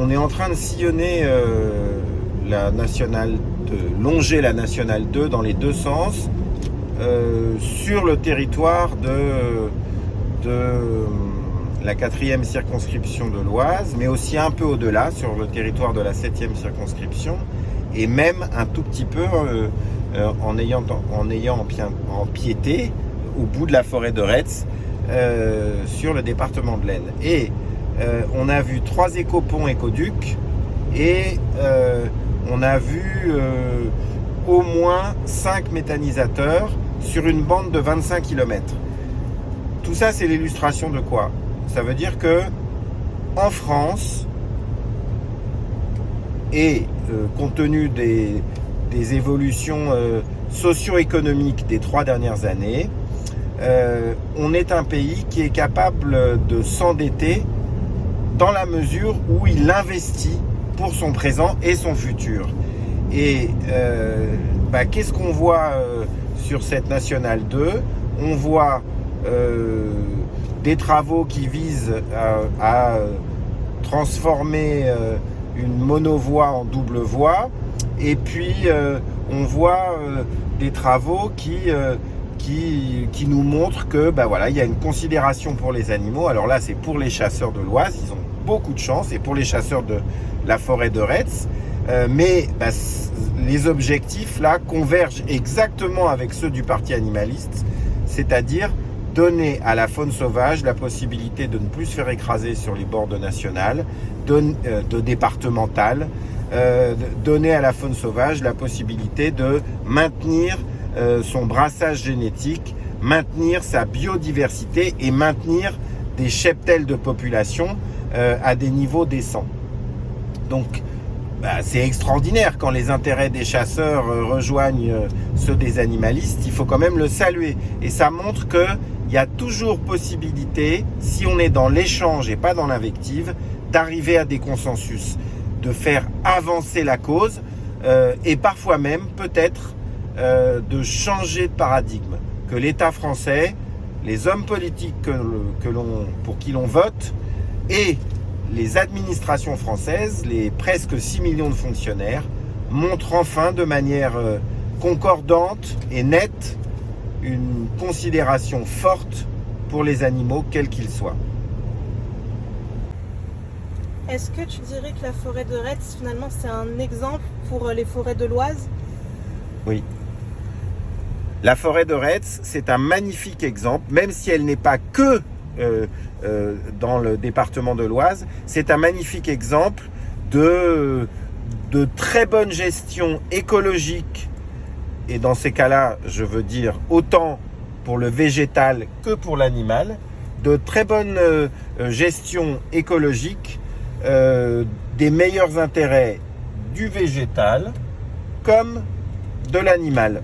on est en train de sillonner longer la nationale 2 dans les deux sens sur le territoire de la 4e circonscription de l'Oise, mais aussi un peu au-delà, sur le territoire de la 7e circonscription, et même un tout petit peu en ayant empiété au bout de la forêt de Retz sur le département de l'Aisne. Et on a vu 3 écoponts écoducs et on a vu au moins 5 méthanisateurs sur une bande de 25 km. Tout ça, c'est l'illustration de quoi? Ça veut dire que en France, et compte tenu des évolutions socio-économiques des 3 dernières années, on est un pays qui est capable de s'endetter dans la mesure où il investit pour son présent et son futur. Et qu'est-ce qu'on voit sur cette Nationale 2? On voit des travaux qui visent à transformer une monovoie en double voie, et puis on voit des travaux qui nous montrent que il y a une considération pour les animaux. Alors là, c'est pour les chasseurs de l'Oise, ils ont beaucoup de chance, et pour les chasseurs de la forêt de Retz, mais les objectifs là convergent exactement avec ceux du parti animaliste, c'est-à-dire donner à la faune sauvage la possibilité de ne plus se faire écraser sur les bords de nationales, de départementales, donner à la faune sauvage la possibilité de maintenir son brassage génétique, maintenir sa biodiversité et maintenir des cheptels de population à des niveaux décents. Donc, c'est extraordinaire quand les intérêts des chasseurs rejoignent ceux des animalistes. Il faut quand même le saluer. Et ça montre qu'il y a toujours possibilité, si on est dans l'échange et pas dans l'invective, d'arriver à des consensus, de faire avancer la cause et parfois même peut-être de changer de paradigme. Que l'État français, les hommes politiques pour qui l'on vote et les administrations françaises, les presque 6 millions de fonctionnaires, montrent enfin de manière concordante et nette une considération forte pour les animaux, quels qu'ils soient. Est-ce que tu dirais que la forêt de Retz, finalement, c'est un exemple pour les forêts de l'Oise? Oui. La forêt de Retz, c'est un magnifique exemple, même si elle n'est pas que dans le département de l'Oise, c'est un magnifique exemple de très bonne gestion écologique, et dans ces cas-là, je veux dire autant pour le végétal que pour l'animal, de très bonne gestion écologique des meilleurs intérêts du végétal comme de l'animal.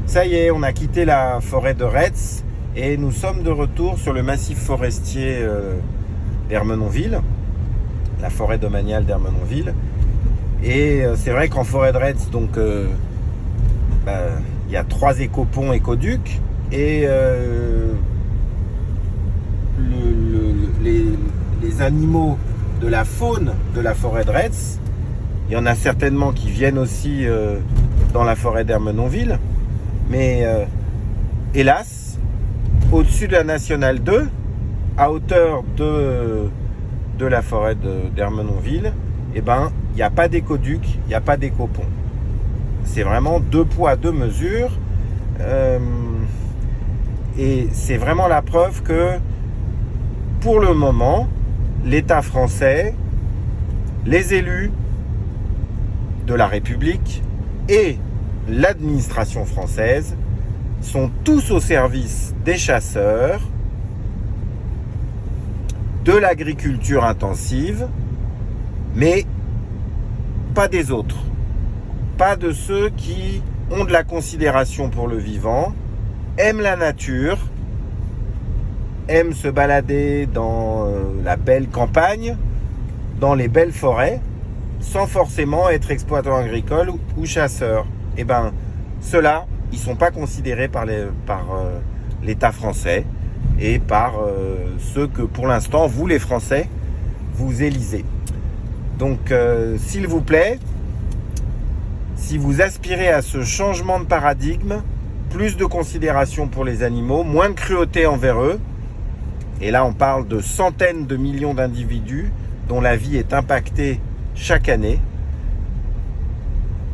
Ça y est, on a quitté la forêt de Retz et nous sommes de retour sur le massif forestier d'Ermenonville, la forêt domaniale d'Ermenonville. Et c'est vrai qu'en forêt de Retz, donc, il y a 3 écoponts écoducs et les animaux de la faune de la forêt de Retz, il y en a certainement qui viennent aussi dans la forêt d'Ermenonville, mais hélas, au-dessus de la Nationale 2, à hauteur de la forêt d'Ermenonville, il n'y a pas d'écoduc, il n'y a pas d'écopont. C'est vraiment 2 poids, 2 mesures. Et c'est vraiment la preuve que, pour le moment, l'État français, les élus de la République et l'administration française sont tous au service des chasseurs, de l'agriculture intensive, mais pas des autres. Pas de ceux qui ont de la considération pour le vivant, aiment la nature, aiment se balader dans la belle campagne, dans les belles forêts, sans forcément être exploitants agricoles ou chasseurs. Eh bien, ceux-là, ils ne sont pas considérés par l'État français et par ceux que, pour l'instant, vous, les Français, vous élisez. Donc, s'il vous plaît, si vous aspirez à ce changement de paradigme, plus de considération pour les animaux, moins de cruauté envers eux, et là on parle de centaines de millions d'individus dont la vie est impactée chaque année,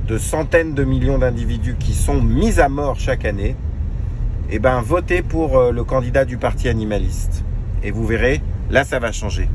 de centaines de millions d'individus qui sont mis à mort chaque année, votez pour le candidat du parti animaliste. Et vous verrez, là ça va changer.